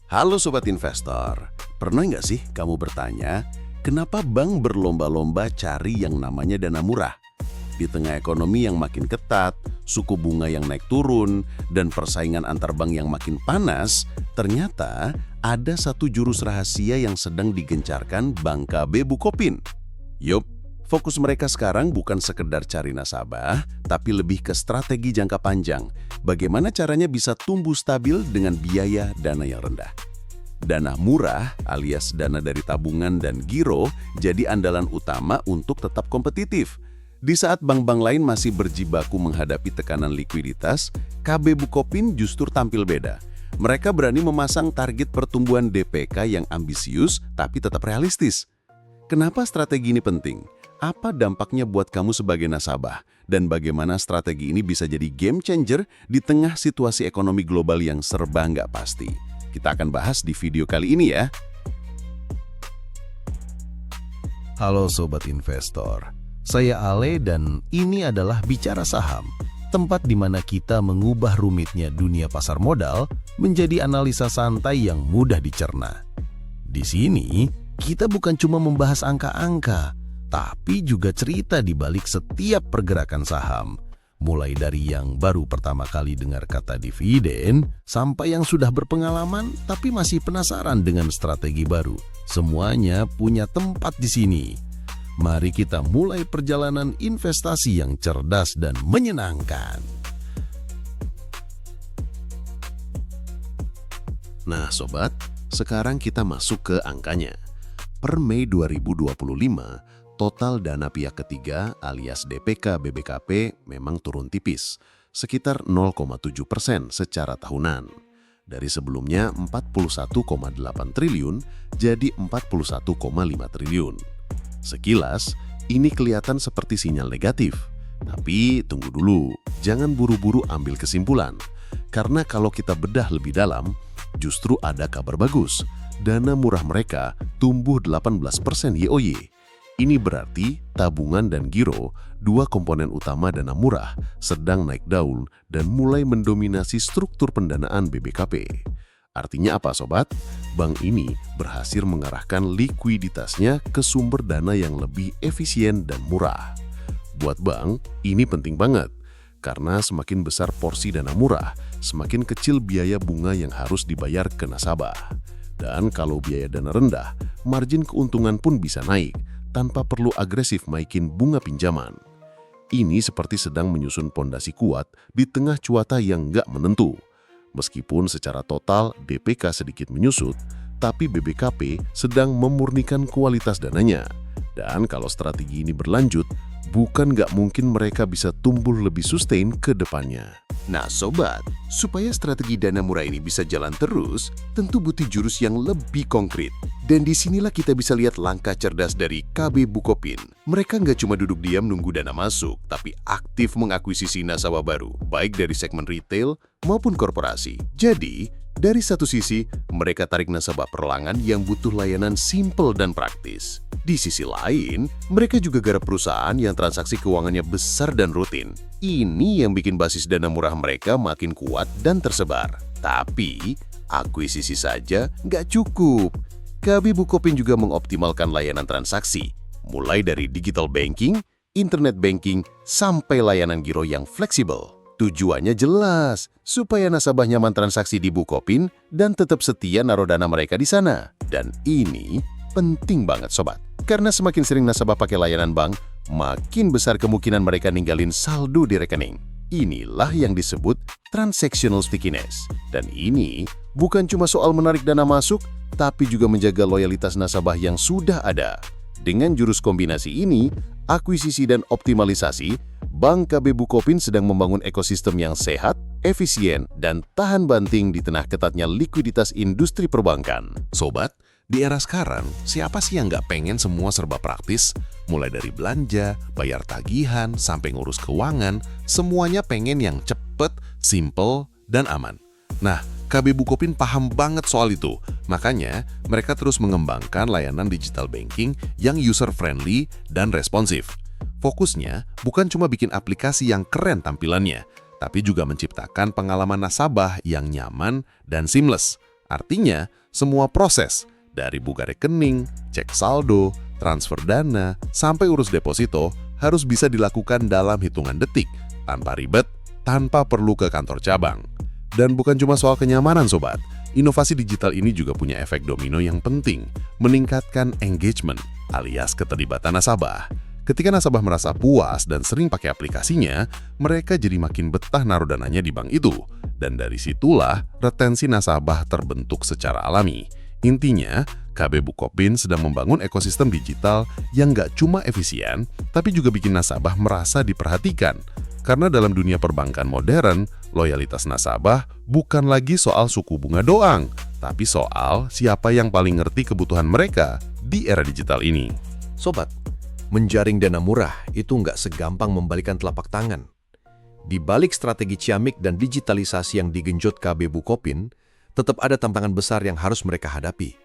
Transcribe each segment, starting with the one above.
Halo Sobat Investor, pernah nggak sih kamu bertanya, kenapa bank berlomba-lomba cari yang namanya dana murah? Di tengah ekonomi yang makin ketat, suku bunga yang naik turun, dan persaingan antar bank yang makin panas, ternyata ada satu jurus rahasia yang sedang digencarkan Bank KB Bukopin. Yup, fokus mereka sekarang bukan sekedar cari nasabah, tapi lebih ke strategi jangka panjang. Bagaimana caranya bisa tumbuh stabil dengan biaya dana yang rendah. Dana murah alias dana dari tabungan dan giro jadi andalan utama untuk tetap kompetitif. Di saat bank-bank lain masih berjibaku menghadapi tekanan likuiditas, KB Bukopin justru tampil beda. Mereka berani memasang target pertumbuhan DPK yang ambisius tapi tetap realistis. Kenapa strategi ini penting? Apa dampaknya buat kamu sebagai nasabah? Dan bagaimana strategi ini bisa jadi game changer di tengah situasi ekonomi global yang serba nggak pasti? Kita akan bahas di video kali ini ya. Halo Sobat Investor, saya Ale dan ini adalah Bicara Saham, tempat di mana kita mengubah rumitnya dunia pasar modal menjadi analisa santai yang mudah dicerna. Di sini, kita bukan cuma membahas angka-angka, tapi juga cerita di balik setiap pergerakan saham. Mulai dari yang baru pertama kali dengar kata dividen, sampai yang sudah berpengalaman tapi masih penasaran dengan strategi baru. Semuanya punya tempat di sini. Mari kita mulai perjalanan investasi yang cerdas dan menyenangkan. Nah sobat, sekarang kita masuk ke angkanya. Per Mei 2025, total dana pihak ketiga alias DPK BBKP memang turun tipis, sekitar 0,7% secara tahunan. Dari sebelumnya 41,8 triliun jadi 41,5 triliun. Sekilas, ini kelihatan seperti sinyal negatif. Tapi tunggu dulu, jangan buru-buru ambil kesimpulan. Karena kalau kita bedah lebih dalam, justru ada kabar bagus. Dana murah mereka tumbuh 18% YoY. Ini berarti tabungan dan giro, dua komponen utama dana murah, sedang naik daun dan mulai mendominasi struktur pendanaan BBKP. Artinya apa sobat? Bank ini berhasil mengarahkan likuiditasnya ke sumber dana yang lebih efisien dan murah. Buat bank, ini penting banget. Karena semakin besar porsi dana murah, semakin kecil biaya bunga yang harus dibayar ke nasabah. Dan kalau biaya dana rendah, margin keuntungan pun bisa naik tanpa perlu agresif naikin bunga pinjaman. Ini seperti sedang menyusun pondasi kuat di tengah cuaca yang nggak menentu. Meskipun secara total DPK sedikit menyusut, tapi BBKP sedang memurnikan kualitas dananya. Dan kalau strategi ini berlanjut, bukan nggak mungkin mereka bisa tumbuh lebih sustain ke depannya. Nah sobat, supaya strategi dana murah ini bisa jalan terus, tentu butuh jurus yang lebih konkret. Dan disinilah kita bisa lihat langkah cerdas dari KB Bukopin. Mereka nggak cuma duduk diam nunggu dana masuk, tapi aktif mengakuisisi nasabah baru, baik dari segmen retail maupun korporasi. Jadi, dari satu sisi, mereka tarik nasabah perlangan yang butuh layanan simple dan praktis. Di sisi lain, mereka juga garap perusahaan yang transaksi keuangannya besar dan rutin. Ini yang bikin basis dana murah mereka makin kuat dan tersebar. Tapi, akuisisi saja nggak cukup. KB Bukopin juga mengoptimalkan layanan transaksi, mulai dari digital banking, internet banking, sampai layanan giro yang fleksibel. Tujuannya jelas, supaya nasabah nyaman transaksi di Bukopin dan tetap setia naruh dana mereka di sana. Dan ini penting banget sobat, karena semakin sering nasabah pakai layanan bank, makin besar kemungkinan mereka ninggalin saldo di rekening. Inilah yang disebut transactional stickiness. Dan ini bukan cuma soal menarik dana masuk, tapi juga menjaga loyalitas nasabah yang sudah ada. Dengan jurus kombinasi ini, akuisisi dan optimalisasi, Bank KB Bukopin sedang membangun ekosistem yang sehat, efisien, dan tahan banting di tengah ketatnya likuiditas industri perbankan. Sobat, di era sekarang, siapa sih yang nggak pengen semua serba praktis? Mulai dari belanja, bayar tagihan, sampai ngurus keuangan, semuanya pengen yang cepet, simple, dan aman. Nah, KB Bukopin paham banget soal itu. Makanya, mereka terus mengembangkan layanan digital banking yang user-friendly dan responsif. Fokusnya bukan cuma bikin aplikasi yang keren tampilannya, tapi juga menciptakan pengalaman nasabah yang nyaman dan seamless. Artinya, semua proses, dari buka rekening, cek saldo, transfer dana, sampai urus deposito, harus bisa dilakukan dalam hitungan detik, tanpa ribet, tanpa perlu ke kantor cabang. Dan bukan cuma soal kenyamanan, sobat. Inovasi digital ini juga punya efek domino yang penting, meningkatkan engagement, alias keterlibatan nasabah. Ketika nasabah merasa puas dan sering pakai aplikasinya, mereka jadi makin betah naruh dananya di bank itu. Dan dari situlah retensi nasabah terbentuk secara alami. Intinya, KB Bukopin sedang membangun ekosistem digital yang nggak cuma efisien, tapi juga bikin nasabah merasa diperhatikan. Karena dalam dunia perbankan modern, loyalitas nasabah bukan lagi soal suku bunga doang, tapi soal siapa yang paling ngerti kebutuhan mereka di era digital ini. Sobat, menjaring dana murah itu nggak segampang membalikan telapak tangan. Di balik strategi ciamik dan digitalisasi yang digenjot KB Bukopin, tetap ada tantangan besar yang harus mereka hadapi.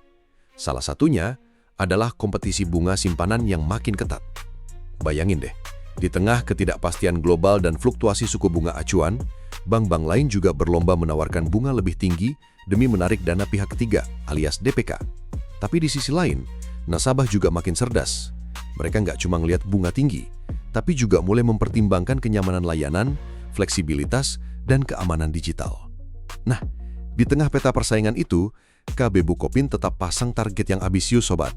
Salah satunya adalah kompetisi bunga simpanan yang makin ketat. Bayangin deh, di tengah ketidakpastian global dan fluktuasi suku bunga acuan, bank-bank lain juga berlomba menawarkan bunga lebih tinggi demi menarik dana pihak ketiga alias DPK. Tapi di sisi lain, nasabah juga makin cerdas. Mereka nggak cuma ngelihat bunga tinggi, tapi juga mulai mempertimbangkan kenyamanan layanan, fleksibilitas, dan keamanan digital. Nah, di tengah peta persaingan itu, KB Bukopin tetap pasang target yang ambisius, sobat.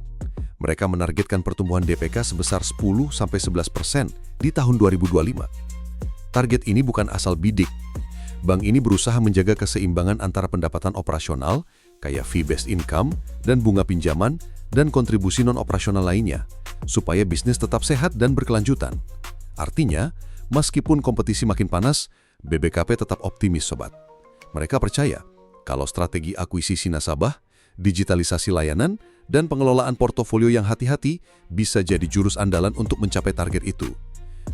Mereka menargetkan pertumbuhan DPK sebesar 10-11% di tahun 2025. Target ini bukan asal bidik. Bank ini berusaha menjaga keseimbangan antara pendapatan operasional, kayak fee-based income, dan bunga pinjaman, dan kontribusi non-operasional lainnya, supaya bisnis tetap sehat dan berkelanjutan. Artinya, meskipun kompetisi makin panas, BBKP tetap optimis, sobat. Mereka percaya kalau strategi akuisisi nasabah, digitalisasi layanan, dan pengelolaan portofolio yang hati-hati bisa jadi jurus andalan untuk mencapai target itu.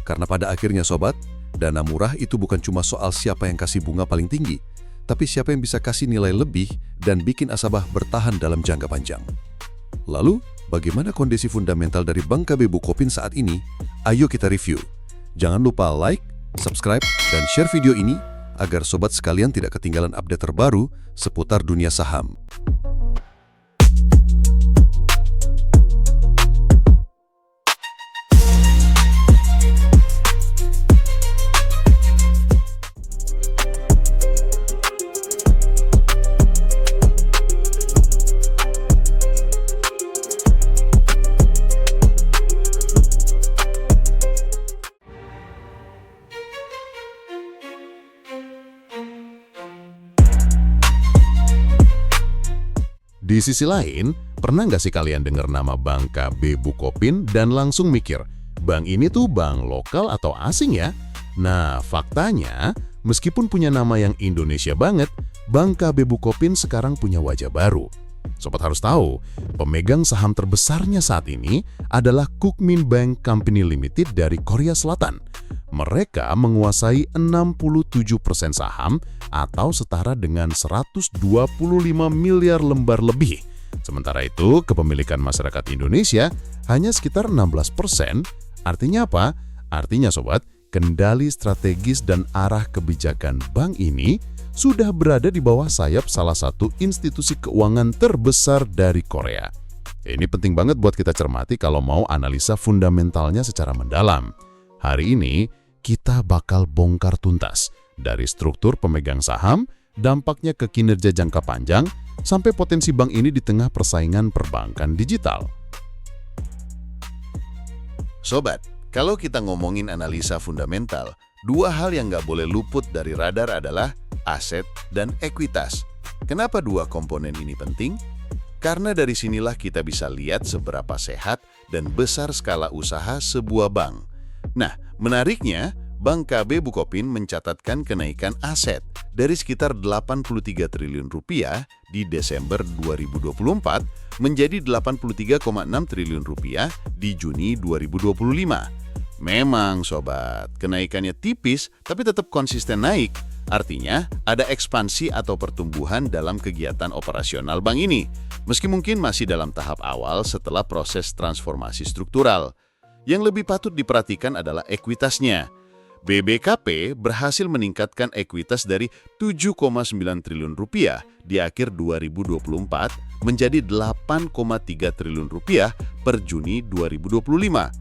Karena pada akhirnya, sobat, dana murah itu bukan cuma soal siapa yang kasih bunga paling tinggi, tapi siapa yang bisa kasih nilai lebih dan bikin nasabah bertahan dalam jangka panjang. Lalu, bagaimana kondisi fundamental dari Bank KB Bukopin saat ini? Ayo kita review. Jangan lupa like, subscribe, dan share video ini agar sobat sekalian tidak ketinggalan update terbaru seputar dunia saham. Di sisi lain, pernah nggak sih kalian dengar nama Bank KB Bukopin dan langsung mikir, bank ini tuh bank lokal atau asing ya? Nah, faktanya, meskipun punya nama yang Indonesia banget, Bank KB Bukopin sekarang punya wajah baru. Sobat harus tahu, pemegang saham terbesarnya saat ini adalah Kookmin Bank Company Limited dari Korea Selatan. Mereka menguasai 67% saham atau setara dengan 125 miliar lembar lebih. Sementara itu, kepemilikan masyarakat Indonesia hanya sekitar 16%. Artinya apa? Artinya, sobat, kendali strategis dan arah kebijakan bank ini sudah berada di bawah sayap salah satu institusi keuangan terbesar dari Korea. Ini penting banget buat kita cermati kalau mau analisa fundamentalnya secara mendalam. Hari ini, kita bakal bongkar tuntas dari struktur pemegang saham, dampaknya ke kinerja jangka panjang, sampai potensi bank ini di tengah persaingan perbankan digital. Sobat, kalau kita ngomongin analisa fundamental, dua hal yang nggak boleh luput dari radar adalah aset dan ekuitas. Kenapa dua komponen ini penting? Karena dari sinilah kita bisa lihat seberapa sehat dan besar skala usaha sebuah bank. Nah, menariknya, Bank KB Bukopin mencatatkan kenaikan aset dari sekitar 83 triliun rupiah di Desember 2024 menjadi 83,6 triliun rupiah di Juni 2025. Memang, sobat, kenaikannya tipis tapi tetap konsisten naik. Artinya, ada ekspansi atau pertumbuhan dalam kegiatan operasional bank ini, meski mungkin masih dalam tahap awal setelah proses transformasi struktural. Yang lebih patut diperhatikan adalah ekuitasnya. BBKP berhasil meningkatkan ekuitas dari 7,9 triliun rupiah di akhir 2024 menjadi 8,3 triliun rupiah per Juni 2025.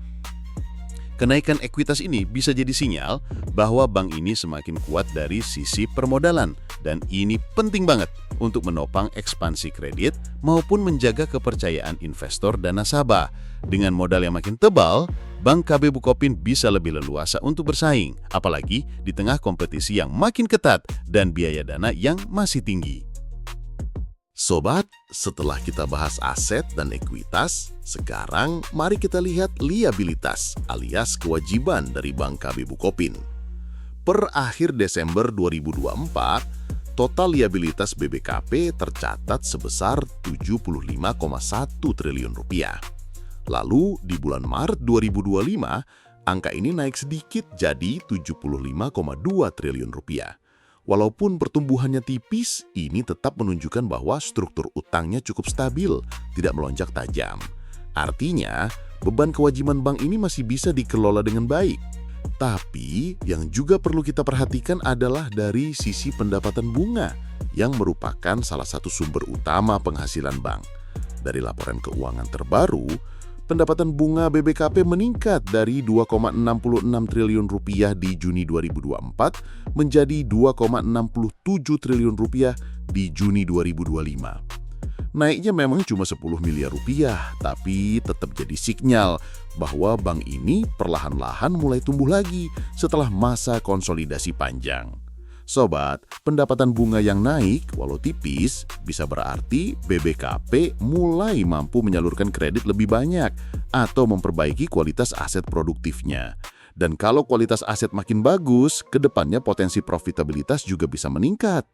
Kenaikan ekuitas ini bisa jadi sinyal bahwa bank ini semakin kuat dari sisi permodalan, dan ini penting banget untuk menopang ekspansi kredit maupun menjaga kepercayaan investor dan nasabah. Dengan modal yang makin tebal, Bank KB Bukopin bisa lebih leluasa untuk bersaing, apalagi di tengah kompetisi yang makin ketat dan biaya dana yang masih tinggi. Sobat, setelah kita bahas aset dan ekuitas, sekarang mari kita lihat liabilitas alias kewajiban dari Bank KB Bukopin. Per akhir Desember 2024, total liabilitas BBKP tercatat sebesar 75,1 triliun rupiah. Lalu di bulan Maret 2025, angka ini naik sedikit jadi 75,2 triliun rupiah. Walaupun pertumbuhannya tipis, ini tetap menunjukkan bahwa struktur utangnya cukup stabil, tidak melonjak tajam. Artinya, beban kewajiban bank ini masih bisa dikelola dengan baik. Tapi, yang juga perlu kita perhatikan adalah dari sisi pendapatan bunga, yang merupakan salah satu sumber utama penghasilan bank. Dari laporan keuangan terbaru, pendapatan bunga BBKP meningkat dari 2,66 triliun rupiah di Juni 2024 menjadi 2,67 triliun rupiah di Juni 2025. Naiknya memang cuma 10 miliar rupiah, tapi tetap jadi sinyal bahwa bank ini perlahan-lahan mulai tumbuh lagi setelah masa konsolidasi panjang. Sobat, pendapatan bunga yang naik, walau tipis, bisa berarti BBKP mulai mampu menyalurkan kredit lebih banyak atau memperbaiki kualitas aset produktifnya. Dan kalau kualitas aset makin bagus, ke depannya potensi profitabilitas juga bisa meningkat.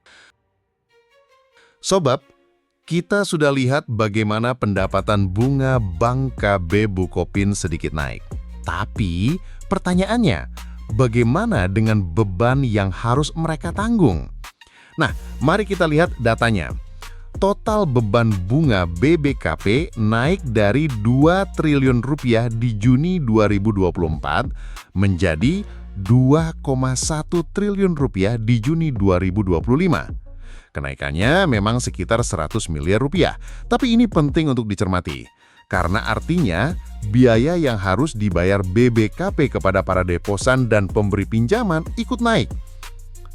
Sobat, kita sudah lihat bagaimana pendapatan bunga Bank KB Bukopin sedikit naik. Tapi pertanyaannya, bagaimana dengan beban yang harus mereka tanggung? Nah, mari kita lihat datanya. Total beban bunga BBKP naik dari 2 triliun rupiah di Juni 2024 menjadi 2,1 triliun rupiah di Juni 2025. Kenaikannya memang sekitar 100 miliar rupiah, tapi ini penting untuk dicermati. Karena artinya, biaya yang harus dibayar BBKP kepada para deposan dan pemberi pinjaman ikut naik.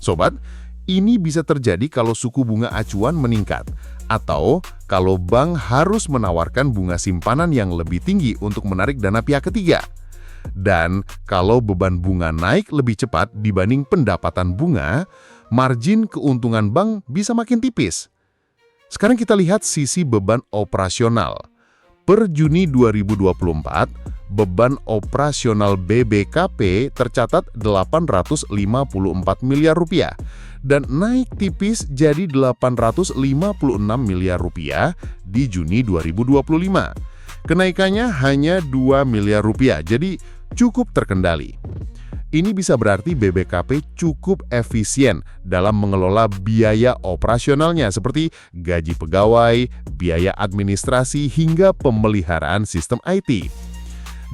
Sobat, ini bisa terjadi kalau suku bunga acuan meningkat, atau kalau bank harus menawarkan bunga simpanan yang lebih tinggi untuk menarik dana pihak ketiga. Dan kalau beban bunga naik lebih cepat dibanding pendapatan bunga, margin keuntungan bank bisa makin tipis. Sekarang kita lihat sisi beban operasional. Per Juni 2024, beban operasional BBKP tercatat 854 miliar rupiah dan naik tipis jadi 856 miliar rupiah di Juni 2025. Kenaikannya hanya 2 miliar rupiah, jadi cukup terkendali. Ini bisa berarti BBKP cukup efisien dalam mengelola biaya operasionalnya seperti gaji pegawai, biaya administrasi, hingga pemeliharaan sistem IT.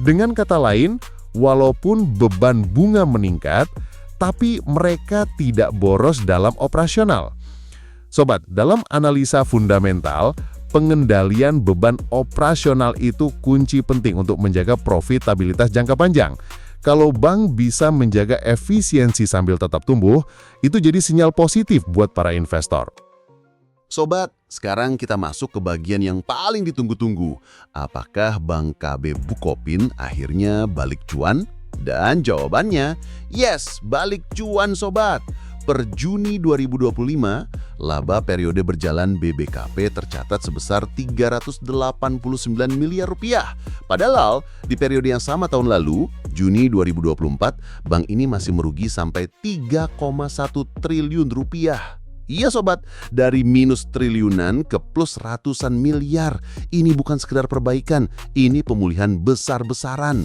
Dengan kata lain, walaupun beban bunga meningkat, tapi mereka tidak boros dalam operasional. Sobat, dalam analisa fundamental, pengendalian beban operasional itu kunci penting untuk menjaga profitabilitas jangka panjang. Kalau bank bisa menjaga efisiensi sambil tetap tumbuh, itu jadi sinyal positif buat para investor. Sobat, sekarang kita masuk ke bagian yang paling ditunggu-tunggu. Apakah Bank KB Bukopin akhirnya balik cuan? Dan jawabannya, yes, balik cuan sobat. Per Juni 2025, laba periode berjalan BBKP tercatat sebesar 389 miliar rupiah. Padahal di periode yang sama tahun lalu, Juni 2024, bank ini masih merugi sampai 3,1 triliun rupiah. Iya sobat, dari minus triliunan ke plus ratusan miliar. Ini bukan sekedar perbaikan, ini pemulihan besar-besaran.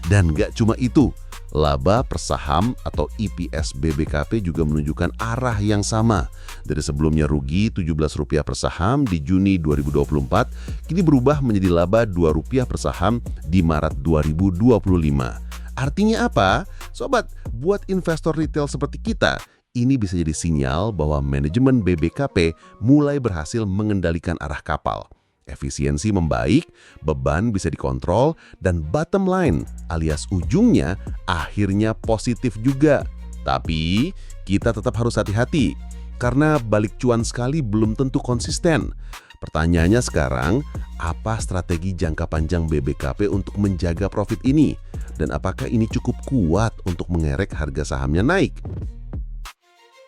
Dan gak cuma itu, laba per saham atau EPS BBKP juga menunjukkan arah yang sama. Dari sebelumnya rugi Rp17 per saham di Juni 2024, kini berubah menjadi laba Rp2 per saham di Maret 2025. Artinya apa? Sobat, buat investor retail seperti kita, ini bisa jadi sinyal bahwa manajemen BBKP mulai berhasil mengendalikan arah kapal. Efisiensi membaik, beban bisa dikontrol, dan bottom line alias ujungnya akhirnya positif juga. Tapi kita tetap harus hati-hati, karena balik cuan sekali belum tentu konsisten. Pertanyaannya sekarang, apa strategi jangka panjang BBKP untuk menjaga profit ini? Dan apakah ini cukup kuat untuk mengerek harga sahamnya naik?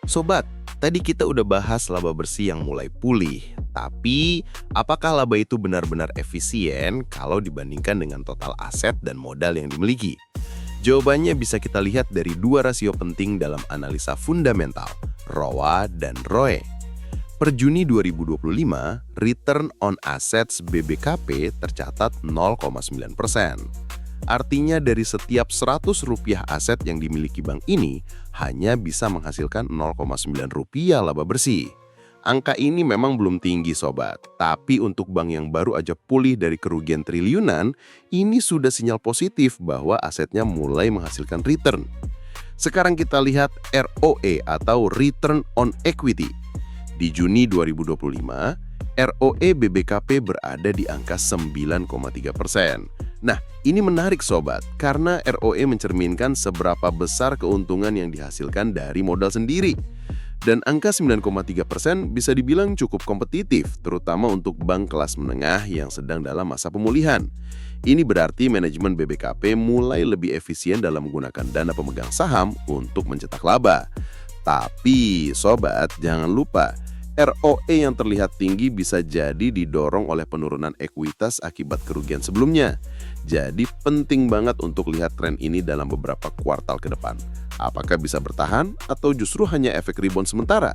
Sobat, tadi kita udah bahas laba bersih yang mulai pulih. Tapi, apakah laba itu benar-benar efisien kalau dibandingkan dengan total aset dan modal yang dimiliki? Jawabannya bisa kita lihat dari dua rasio penting dalam analisa fundamental, ROA dan ROE. Per Juni 2025, return on assets BBKP tercatat 0,9%. Artinya dari setiap Rp100 aset yang dimiliki bank ini hanya bisa menghasilkan Rp0,9 laba bersih. Angka ini memang belum tinggi sobat, tapi untuk bank yang baru aja pulih dari kerugian triliunan, ini sudah sinyal positif bahwa asetnya mulai menghasilkan return. Sekarang kita lihat ROE atau Return on Equity. Di Juni 2025, ROE BBKP berada di angka 9,3%. Nah, ini menarik sobat, karena ROE mencerminkan seberapa besar keuntungan yang dihasilkan dari modal sendiri. Dan angka 9,3% bisa dibilang cukup kompetitif, terutama untuk bank kelas menengah yang sedang dalam masa pemulihan. Ini berarti manajemen BBKP mulai lebih efisien dalam menggunakan dana pemegang saham untuk mencetak laba. Tapi, sobat, jangan lupa, ROE yang terlihat tinggi bisa jadi didorong oleh penurunan ekuitas akibat kerugian sebelumnya. Jadi penting banget untuk lihat tren ini dalam beberapa kuartal ke depan. Apakah bisa bertahan atau justru hanya efek rebound sementara?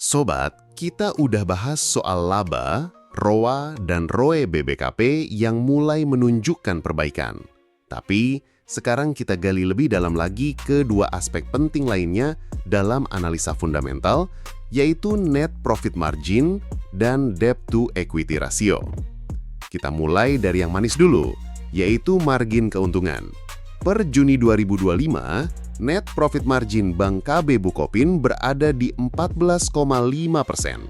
Sobat, kita udah bahas soal laba, ROA, dan ROE BBKP yang mulai menunjukkan perbaikan. Tapi, sekarang kita gali lebih dalam lagi ke dua aspek penting lainnya dalam analisa fundamental, yaitu net profit margin dan debt to equity ratio. Kita mulai dari yang manis dulu, yaitu margin keuntungan. Per Juni 2025, net profit margin Bank KB Bukopin berada di 14,5%.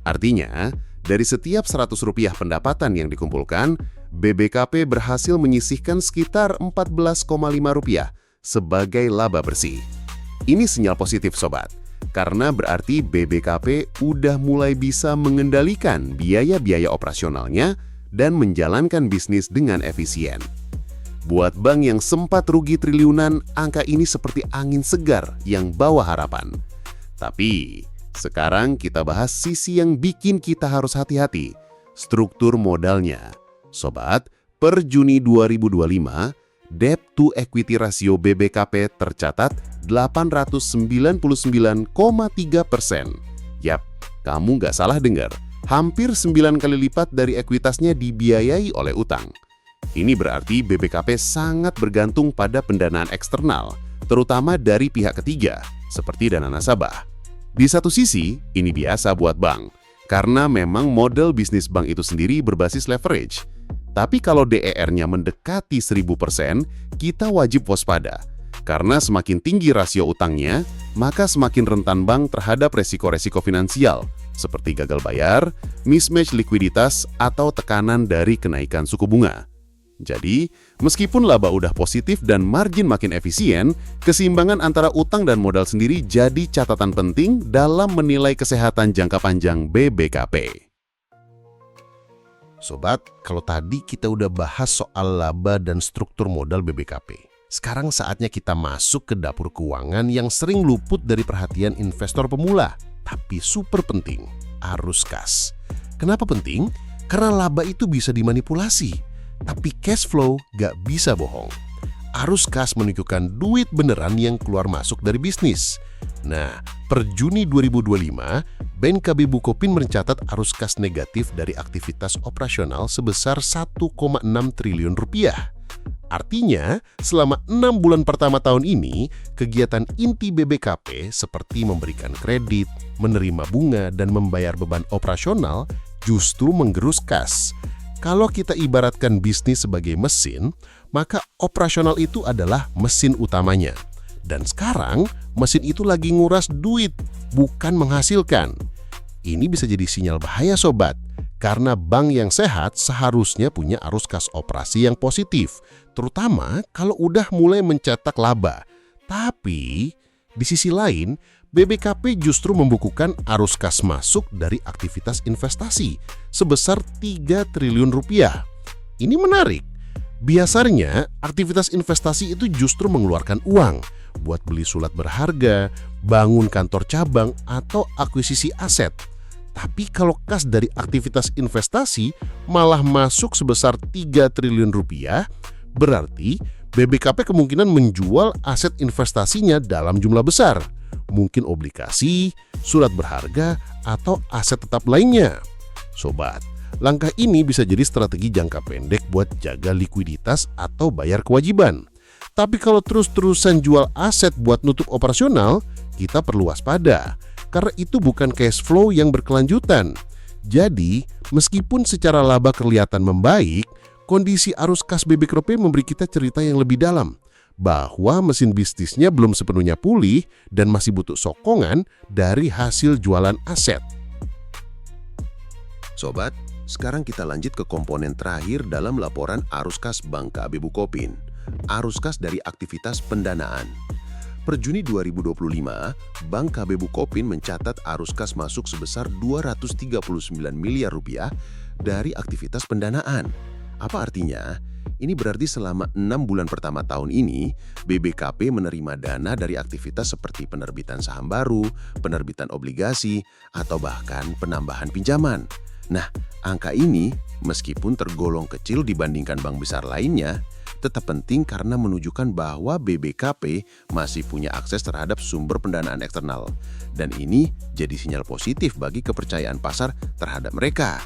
Artinya, dari setiap Rp100 pendapatan yang dikumpulkan, BBKP berhasil menyisihkan sekitar Rp14,5 sebagai laba bersih. Ini sinyal positif sobat, karena berarti BBKP udah mulai bisa mengendalikan biaya-biaya operasionalnya dan menjalankan bisnis dengan efisien. Buat bank yang sempat rugi triliunan, angka ini seperti angin segar yang bawa harapan. Tapi, sekarang kita bahas sisi yang bikin kita harus hati-hati, struktur modalnya. Sobat, per Juni 2025, debt to equity ratio BBKP tercatat 899,3%. Yap, kamu nggak salah dengar. Hampir 9 kali lipat dari ekuitasnya dibiayai oleh utang. Ini berarti BBKP sangat bergantung pada pendanaan eksternal, terutama dari pihak ketiga, seperti dana nasabah. Di satu sisi, ini biasa buat bank, karena memang model bisnis bank itu sendiri berbasis leverage. Tapi kalau DER-nya mendekati 1000%, kita wajib waspada. Karena semakin tinggi rasio utangnya, maka semakin rentan bank terhadap resiko-resiko finansial, seperti gagal bayar, mismatch likuiditas, atau tekanan dari kenaikan suku bunga. Jadi, meskipun laba udah positif dan margin makin efisien, keseimbangan antara utang dan modal sendiri jadi catatan penting dalam menilai kesehatan jangka panjang BBKP. Sobat, kalau tadi kita udah bahas soal laba dan struktur modal BBKP. Sekarang saatnya kita masuk ke dapur keuangan yang sering luput dari perhatian investor pemula, tapi super penting, arus kas. Kenapa penting? Karena laba itu bisa dimanipulasi. Tapi cash flow gak bisa bohong. Arus kas menunjukkan duit beneran yang keluar masuk dari bisnis. Nah, per Juni 2025, Bank KB Bukopin mencatat arus kas negatif dari aktivitas operasional sebesar Rp1,6 triliun. Artinya, selama 6 bulan pertama tahun ini, kegiatan inti BBKP seperti memberikan kredit, menerima bunga, dan membayar beban operasional justru menggerus kas. Kalau kita ibaratkan bisnis sebagai mesin, maka operasional itu adalah mesin utamanya. Dan sekarang, mesin itu lagi nguras duit, bukan menghasilkan. Ini bisa jadi sinyal bahaya sobat, karena bank yang sehat seharusnya punya arus kas operasi yang positif, terutama kalau udah mulai mencetak laba. Tapi, di sisi lain, BBKP justru membukukan arus kas masuk dari aktivitas investasi sebesar 3 triliun rupiah. Ini menarik. Biasanya, aktivitas investasi itu justru mengeluarkan uang buat beli surat berharga, bangun kantor cabang, atau akuisisi aset. Tapi kalau kas dari aktivitas investasi malah masuk sebesar 3 triliun rupiah, berarti BBKP kemungkinan menjual aset investasinya dalam jumlah besar. Mungkin obligasi, surat berharga, atau aset tetap lainnya. Sobat, langkah ini bisa jadi strategi jangka pendek buat jaga likuiditas atau bayar kewajiban. Tapi kalau terus-terusan jual aset buat nutup operasional, kita perlu waspada, karena itu bukan cash flow yang berkelanjutan. Jadi, meskipun secara laba kelihatan membaik, kondisi arus kas BBKP memberi kita cerita yang lebih dalam, bahwa mesin bisnisnya belum sepenuhnya pulih dan masih butuh sokongan dari hasil jualan aset. Sobat, sekarang kita lanjut ke komponen terakhir dalam laporan arus kas Bank KB Bukopin, arus kas dari aktivitas pendanaan. Per Juni 2025, Bank KB Bukopin mencatat arus kas masuk sebesar 239 miliar rupiah dari aktivitas pendanaan. Apa artinya? Ini berarti selama 6 bulan pertama tahun ini, BBKP menerima dana dari aktivitas seperti penerbitan saham baru, penerbitan obligasi, atau bahkan penambahan pinjaman. Nah, angka ini meskipun tergolong kecil dibandingkan bank besar lainnya, tetap penting karena menunjukkan bahwa BBKP masih punya akses terhadap sumber pendanaan eksternal. Dan ini jadi sinyal positif bagi kepercayaan pasar terhadap mereka.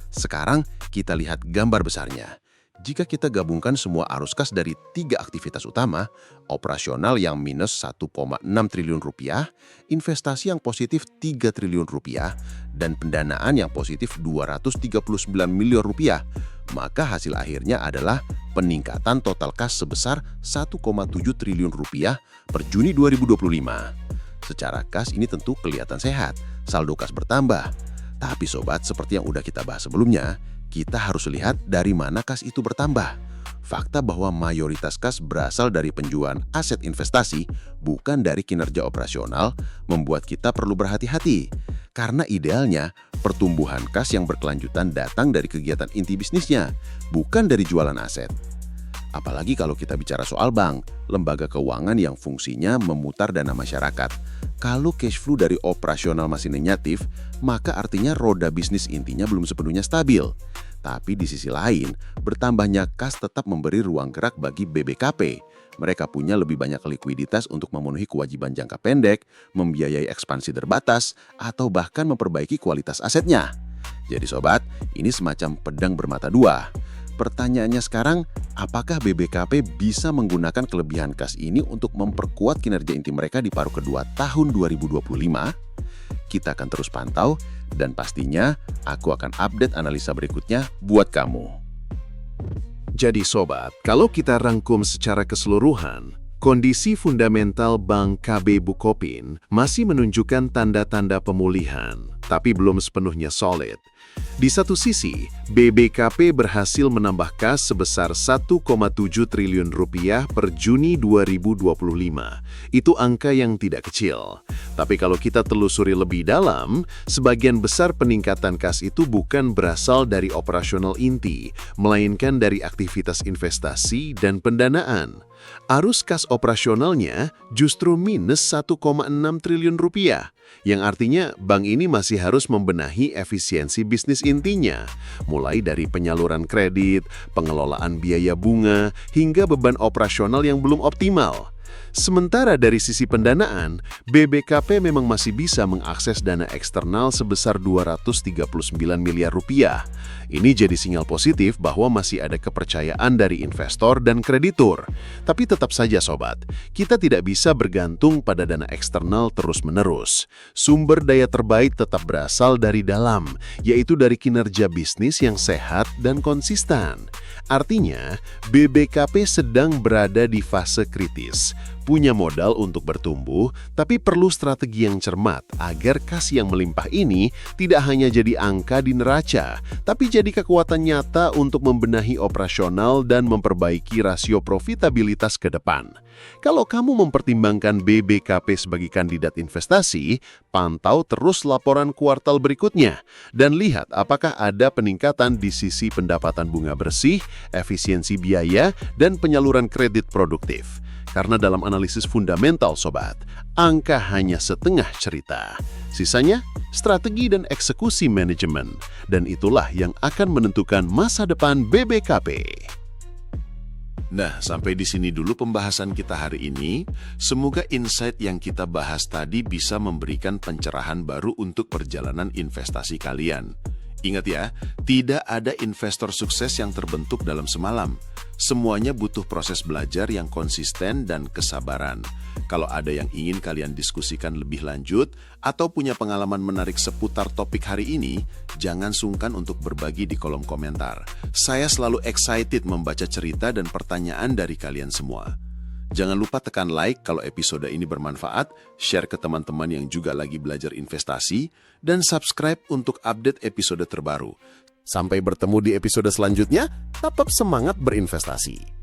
Sekarang kita lihat gambar besarnya. Jika kita gabungkan semua arus kas dari 3 aktivitas utama, operasional yang minus 1,6 triliun rupiah, investasi yang positif 3 triliun rupiah, dan pendanaan yang positif 239 miliar rupiah, maka hasil akhirnya adalah peningkatan total kas sebesar 1,7 triliun rupiah per Juni 2025. Secara kas ini tentu kelihatan sehat, saldo kas bertambah. Tapi sobat, seperti yang udah kita bahas sebelumnya, kita harus lihat dari mana kas itu bertambah. Fakta bahwa mayoritas kas berasal dari penjualan aset investasi, bukan dari kinerja operasional, membuat kita perlu berhati-hati. Karena idealnya, pertumbuhan kas yang berkelanjutan datang dari kegiatan inti bisnisnya, bukan dari jualan aset. Apalagi kalau kita bicara soal bank, lembaga keuangan yang fungsinya memutar dana masyarakat. Kalau cash flow dari operasional masih negatif, maka artinya roda bisnis intinya belum sepenuhnya stabil. Tapi di sisi lain, bertambahnya kas tetap memberi ruang gerak bagi BBKP. Mereka punya lebih banyak likuiditas untuk memenuhi kewajiban jangka pendek, membiayai ekspansi terbatas, atau bahkan memperbaiki kualitas asetnya. Jadi sobat, ini semacam pedang bermata dua. Pertanyaannya sekarang, apakah BBKP bisa menggunakan kelebihan kas ini untuk memperkuat kinerja inti mereka di paruh kedua tahun 2025? Kita akan terus pantau, dan pastinya aku akan update analisa berikutnya buat kamu. Jadi sobat, kalau kita rangkum secara keseluruhan, kondisi fundamental Bank KB Bukopin masih menunjukkan tanda-tanda pemulihan, tapi belum sepenuhnya solid. Di satu sisi, BBKP berhasil menambah kas sebesar 1,7 triliun rupiah per Juni 2025. Itu angka yang tidak kecil. Tapi kalau kita telusuri lebih dalam, sebagian besar peningkatan kas itu bukan berasal dari operasional inti, melainkan dari aktivitas investasi dan pendanaan. Arus kas operasionalnya justru minus 1,6 triliun rupiah, yang artinya bank ini masih harus membenahi efisiensi bisnis intinya, mulai dari penyaluran kredit, pengelolaan biaya bunga, hingga beban operasional yang belum optimal. Sementara dari sisi pendanaan, BBKP memang masih bisa mengakses dana eksternal sebesar 239 miliar rupiah. Ini jadi sinyal positif bahwa masih ada kepercayaan dari investor dan kreditur. Tapi tetap saja sobat, kita tidak bisa bergantung pada dana eksternal terus-menerus. Sumber daya terbaik tetap berasal dari dalam, yaitu dari kinerja bisnis yang sehat dan konsisten. Artinya, BBKP sedang berada di fase kritis. Punya modal untuk bertumbuh, tapi perlu strategi yang cermat agar kas yang melimpah ini tidak hanya jadi angka di neraca, tapi jadi kekuatan nyata untuk membenahi operasional dan memperbaiki rasio profitabilitas ke depan. Kalau kamu mempertimbangkan BBKP sebagai kandidat investasi, pantau terus laporan kuartal berikutnya dan lihat apakah ada peningkatan di sisi pendapatan bunga bersih, efisiensi biaya, dan penyaluran kredit produktif. Karena dalam analisis fundamental sobat, angka hanya setengah cerita. Sisanya, strategi dan eksekusi manajemen. Dan itulah yang akan menentukan masa depan BBKP. Nah, sampai di sini dulu pembahasan kita hari ini. Semoga insight yang kita bahas tadi bisa memberikan pencerahan baru untuk perjalanan investasi kalian. Ingat ya, tidak ada investor sukses yang terbentuk dalam semalam. Semuanya butuh proses belajar yang konsisten dan kesabaran. Kalau ada yang ingin kalian diskusikan lebih lanjut atau punya pengalaman menarik seputar topik hari ini, jangan sungkan untuk berbagi di kolom komentar. Saya selalu excited membaca cerita dan pertanyaan dari kalian semua. Jangan lupa tekan like kalau episode ini bermanfaat, share ke teman-teman yang juga lagi belajar investasi, dan subscribe untuk update episode terbaru. Sampai bertemu di episode selanjutnya, tetap semangat berinvestasi.